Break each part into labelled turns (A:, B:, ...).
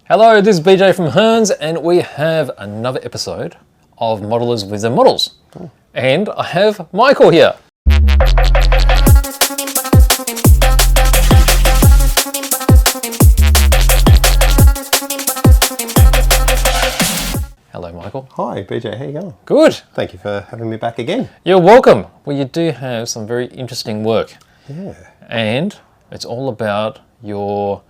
A: Hello, this is BJ from Hearns, and we have another episode of Modelers with the Models. And I have Michael here. Hello, Michael.
B: Hi, BJ. How you going?
A: Good.
B: Thank you for having me back again.
A: You're welcome. Well, you do have some very interesting work.
B: Yeah.
A: And it's all about your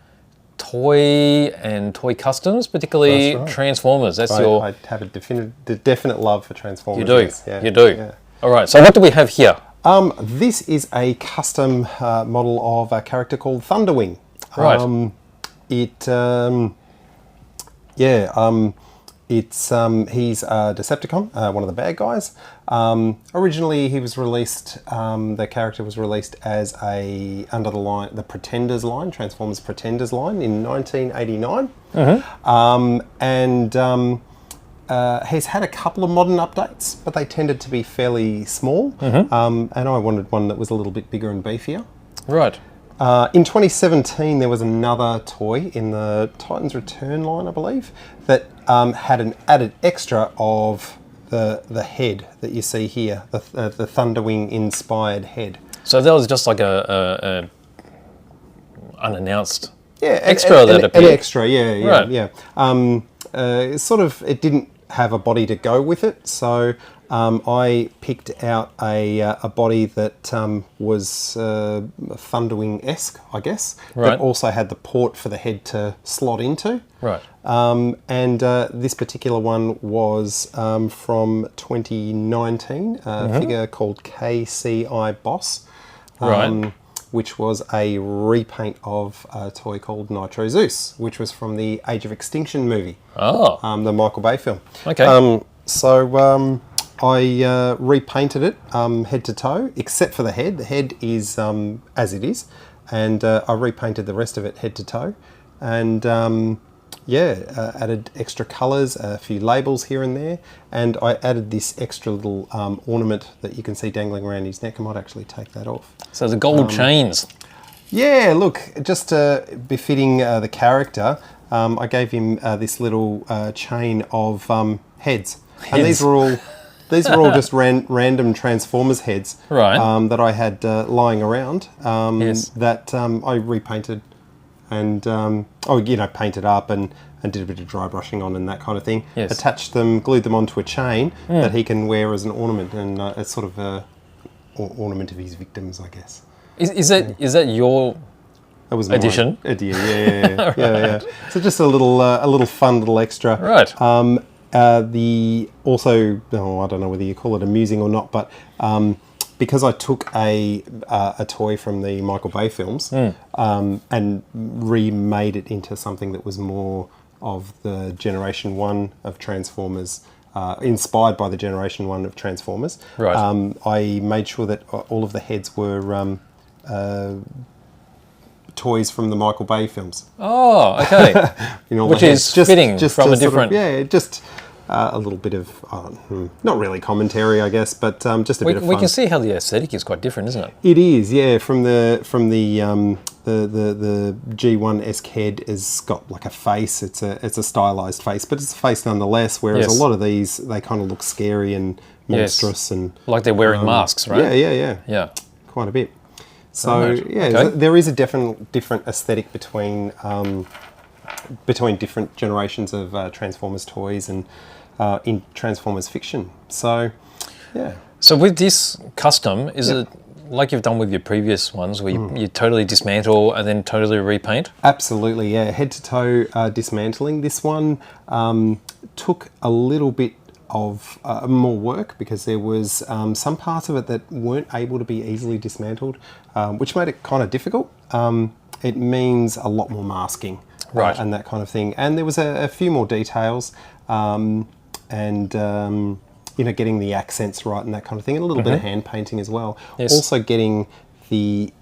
A: toy and toy customs, particularly
B: That's right.
A: Transformers.
B: I have a definite love for Transformers.
A: You do.
B: Yes. Yeah.
A: You do.
B: Yeah.
A: All right. So what do we have here?
B: This is a custom model of a character called Thunderwing.
A: Right.
B: He's a Decepticon, one of the bad guys. Originally, he was released. The character was released as under the Pretenders line, Transformers Pretenders line, in 1989, he's had a couple of modern updates, but they tended to be fairly small. And I wanted one that was a little bit bigger and beefier.
A: Right.
B: In 2017, there was another toy in the Titans Return line, I believe, that had an added extra of the head that you see here, the Thunderwing inspired head.
A: So that was just like a unannounced
B: extra
A: that appeared.
B: An extra, yeah,
A: Right.
B: yeah. It didn't have a body to go with it, so I picked out a body that was Thunderwing-esque, I guess,
A: right.
B: that also had the port for the head to slot into.
A: Right.
B: This particular one was from 2019, a figure called KCI Boss,
A: Right.
B: which was a repaint of a toy called Nitro Zeus, which was from the Age of Extinction movie,
A: Oh.
B: the Michael Bay film.
A: Okay.
B: I repainted it head to toe, except for the head. The head is as it is, and I repainted the rest of it head to toe, and added extra colours, a few labels here and there, and I added this extra little ornament that you can see dangling around his neck. I might actually take that off.
A: So the gold chains.
B: Yeah, look, just befitting the character, I gave him this little chain of heads. And these were all just random Transformers heads,
A: Right.
B: that I had lying around,
A: Yes.
B: that I repainted and painted up and did a bit of dry brushing on and that kind of thing.
A: Yes.
B: Attached them, glued them onto a chain that he can wear as an ornament, and it's sort of a ornament of his victims, I guess.
A: Is that your
B: That was
A: addition?
B: My idea, yeah. So just a little fun little extra.
A: Right.
B: I don't know whether you call it amusing or not, but because I took a toy from the Michael Bay films and remade it into something that was more of the Generation 1 of Transformers, inspired by the Generation 1 of Transformers,
A: Right.
B: I made sure that all of the heads were toys from the Michael Bay films.
A: Oh, okay. Which is fitting from a different...
B: a little bit of, not really commentary, I guess, but just a bit of fun.
A: We can see how the aesthetic is quite different, isn't it?
B: It is, yeah. From the G1-esque head has got like a face. It's a stylized face, but it's a face nonetheless. Whereas
A: Yes.
B: a lot of these, they kind of look scary and monstrous, and
A: like they're wearing masks, right?
B: Yeah. Quite a bit. So
A: Right.
B: yeah,
A: Okay.
B: there is a different aesthetic between different generations of Transformers toys and in Transformers fiction. So, yeah.
A: So with this custom, is it like you've done with your previous ones, where you totally dismantle and then totally repaint?
B: Absolutely, yeah. Head to toe dismantling. This one took a little bit of more work because there was some parts of it that weren't able to be easily dismantled, which made it kind of difficult. It means a lot more masking,
A: right,
B: and that kind of thing. And there was a few more details, getting the accents right and that kind of thing, and a little bit of hand painting as well.
A: Yes.
B: Also getting the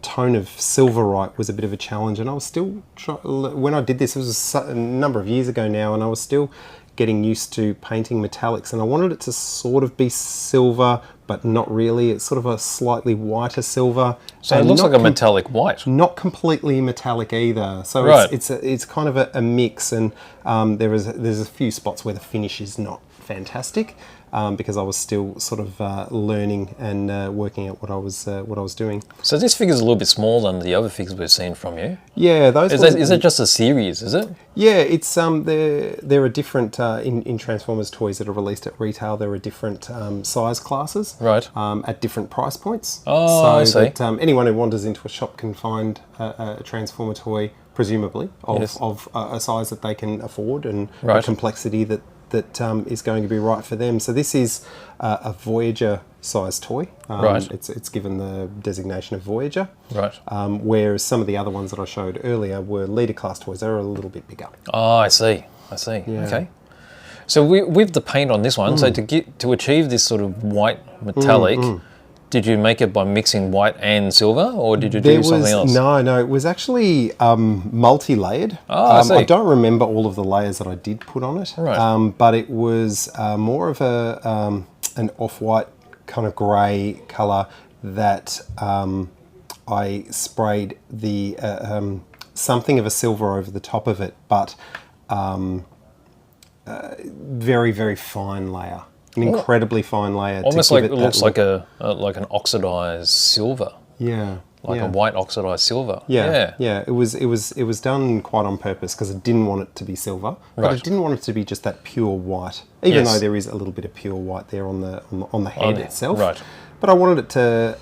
B: tone of silver right was a bit of a challenge, and I was still when I did this, it was a number of years ago now, and I was still getting used to painting metallics, and I wanted it to sort of be silver but not really. It's sort of a slightly whiter silver.
A: So it looks like a metallic white.
B: Not completely metallic either. So
A: Right.
B: it's kind of a mix, and there's a few spots where the finish is not fantastic. Because I was still sort of learning and working out what I was doing.
A: So this figure's a little bit smaller than the other figures we've seen from you.
B: Yeah, those.
A: Is it just a series? Is it?
B: Yeah, it's there are different in Transformers toys that are released at retail. There are different size classes,
A: Right.
B: At different price points.
A: Oh,
B: so
A: I see.
B: that anyone who wanders into a shop can find a Transformer toy, presumably of a size that they can afford and
A: Right.
B: a complexity that is going to be right for them. So this is a Voyager size toy.
A: Right.
B: It's given the designation of Voyager.
A: Right.
B: Whereas some of the other ones that I showed earlier were leader class toys. They're a little bit bigger.
A: Oh, I see.
B: Yeah.
A: Okay. So with the paint on this one, so to achieve this sort of white metallic, did you make it by mixing white and silver, or did you do something else?
B: No, it was actually multi-layered.
A: Oh, I see.
B: I don't remember all of the layers that I did put on it,
A: Right.
B: but it was more of an off-white kind of grey colour that I sprayed the something of a silver over the top of it, but very, very fine layer. An incredibly fine layer.
A: Almost
B: to
A: like
B: give
A: it looks like an oxidized silver,
B: yeah,
A: like a white oxidized silver.
B: Yeah. It was done quite on purpose because I didn't want it to be silver, but I
A: Right.
B: didn't want it to be just that pure white. Even
A: Yes.
B: though there is a little bit of pure white there on the head itself.
A: Right.
B: But I wanted it to,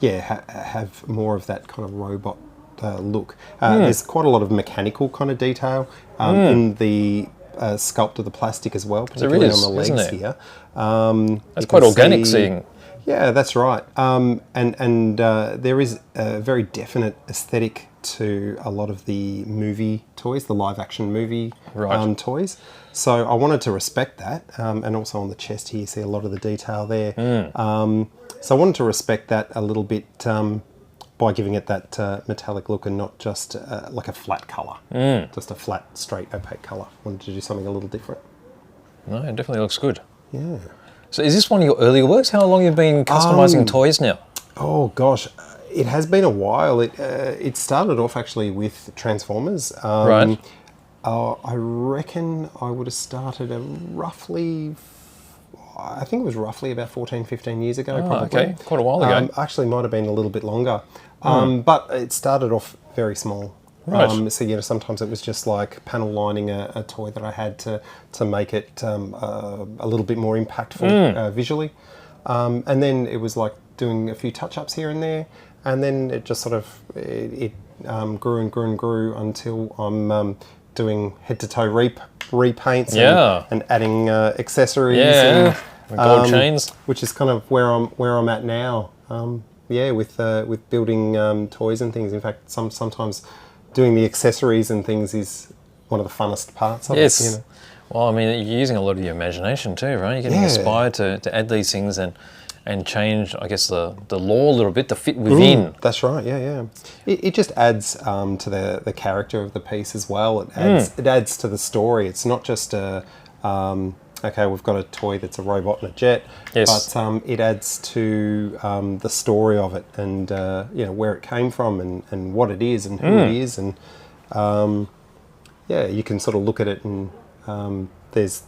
B: have more of that kind of robot look. There's quite a lot of mechanical kind of detail in the sculpt of the plastic as well, particularly
A: is,
B: on the
A: isn't
B: legs
A: it?
B: here.
A: That's quite organic seeing.
B: Yeah, that's right. And there is a very definite aesthetic to a lot of the movie toys, the live-action movie
A: Right.
B: toys. So I wanted to respect that, and also on the chest here, you see a lot of the detail there. So I wanted to respect that a little bit by giving it that metallic look and not just like a flat colour, just a flat, straight, opaque colour. Wanted to do something a little different.
A: No, it definitely looks good.
B: Yeah.
A: So is this one of your earlier works? How long have you been customizing toys now?
B: Oh gosh, it has been a while. It started off actually with Transformers.
A: Right.
B: I reckon I would have started I think it was roughly about 14, 15 years ago, probably.
A: Okay, quite a while ago.
B: Actually, might have been a little bit longer. But it started off very small.
A: Right.
B: So, sometimes it was just like panel lining a toy that I had to make it a little bit more impactful visually. And then it was like doing a few touch-ups here and there. And then it just sort of, it grew and grew and grew until I'm doing head-to-toe repaints and adding accessories.
A: Yeah, gold chains.
B: Which is kind of where I'm at now. With building toys and things. In fact, sometimes doing the accessories and things is one of the funnest parts of it. You know?
A: Well, I mean, you're using a lot of your imagination too, right? You're getting inspired to add these things and change, I guess, the law a little bit to fit within.
B: That's right. Yeah. It just adds to the character of the piece as well. It adds to the story. It's not just okay, we've got a toy that's a robot and a jet,
A: Yes.
B: but it adds to the story of it and where it came from and what it is and who it is, and you can sort of look at it and there's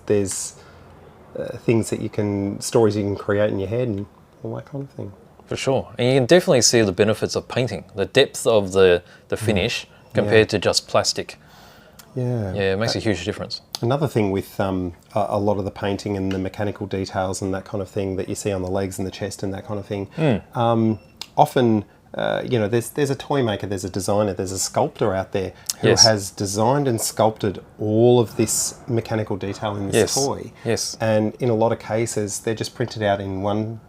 B: things that stories you can create in your head and all that kind of thing.
A: For sure. And you can definitely see the benefits of painting, the depth of the finish compared to just plastic.
B: Yeah.
A: Yeah, it makes a huge difference.
B: Another thing with a lot of the painting and the mechanical details and that kind of thing that you see on the legs and the chest and that kind of thing, often, there's a toy maker, there's a designer, there's a sculptor out there who has designed and sculpted all of this mechanical detail in this toy.
A: Yes.
B: And in a lot of cases, they're just printed out in one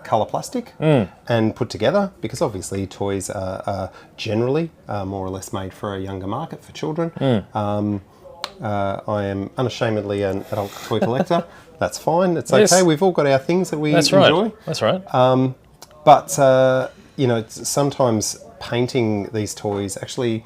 B: colour plastic and put together, because obviously toys are generally more or less made for a younger market, for children. I am unashamedly an adult toy collector. That's fine. It's okay.
A: Yes.
B: We've all got our things that we
A: That's
B: enjoy.
A: right. That's right.
B: But sometimes painting these toys actually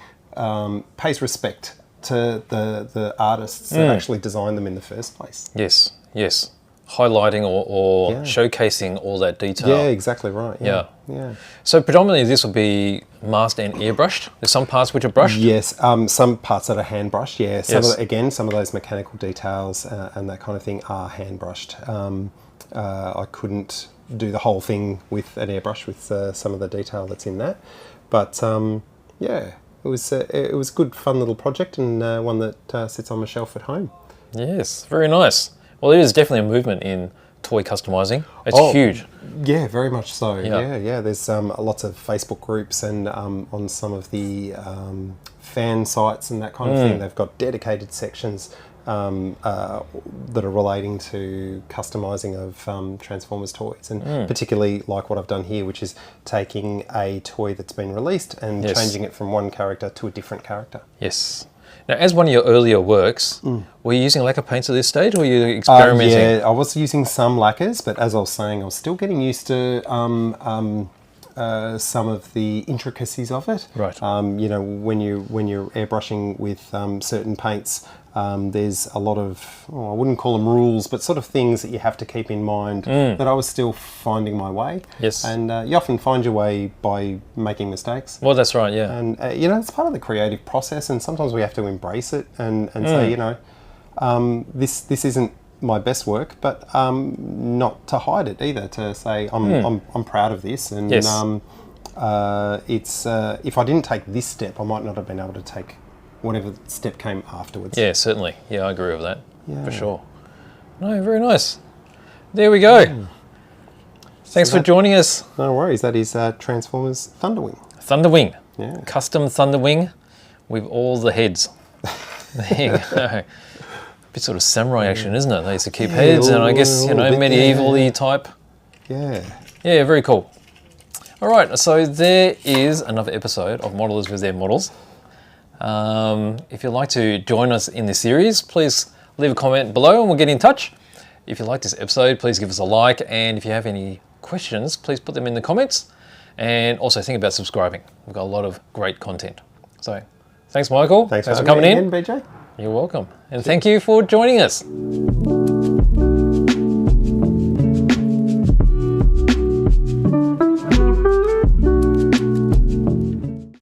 B: pays respect to the artists that actually designed them in the first place.
A: Yes. highlighting or showcasing all that detail.
B: Yeah, exactly right. Yeah.
A: So predominantly this will be masked and airbrushed. There's some parts which are brushed.
B: Yes, some parts that are hand brushed. Yeah, some
A: Yes.
B: some of those mechanical details and that kind of thing are hand brushed. I couldn't do the whole thing with an airbrush with some of the detail that's in that, but yeah, it was a good, fun little project, and one that sits on my shelf at home.
A: Yes, very nice. Well, it is definitely a movement in toy customizing. It's huge.
B: Yeah, very much so.
A: Yeah.
B: Yeah. There's lots of Facebook groups, and on some of the fan sites and that kind of thing, they've got dedicated sections that are relating to customizing of Transformers toys, and particularly like what I've done here, which is taking a toy that's been released and changing it from one character to a different character.
A: Yes. Now, as one of your earlier works, were you using lacquer paints at this stage, or were you experimenting?
B: Yeah, I was using some lacquers, but as I was saying, I was still getting used to some of the intricacies of it.
A: Right.
B: You know, when you're airbrushing with certain paints, there's a lot of, I wouldn't call them rules, but sort of things that you have to keep in mind that I was still finding my way.
A: Yes.
B: And you often find your way by making mistakes.
A: Well, that's right, yeah.
B: And, you know, it's part of the creative process, and sometimes we have to embrace it and say, you know, this isn't my best work, but not to hide it either, to say I'm proud of this, and
A: Yes.
B: it's if I didn't take this step, I might not have been able to take whatever step came afterwards.
A: Yeah, certainly. Yeah, I agree with that, for sure. No, very nice. There we go. Thanks for joining us.
B: No worries. That is Transformers Thunderwing.
A: Thunderwing.
B: Yeah.
A: Custom Thunderwing with all the heads. There you go. Bit sort of samurai action, isn't it? They used to keep heads, and I guess, you know, medieval-y type.
B: Yeah.
A: Yeah, very cool. All right, so there is another episode of Modelers with Their Models. If you'd like to join us in this series, please leave a comment below and we'll get in touch. If you like this episode, please give us a like, and if you have any questions, please put them in the comments, and also think about subscribing. We've got a lot of great content. So thanks, Michael.
B: Thanks for
A: coming in.
B: again, BJ.
A: You're welcome. And thank you for joining us.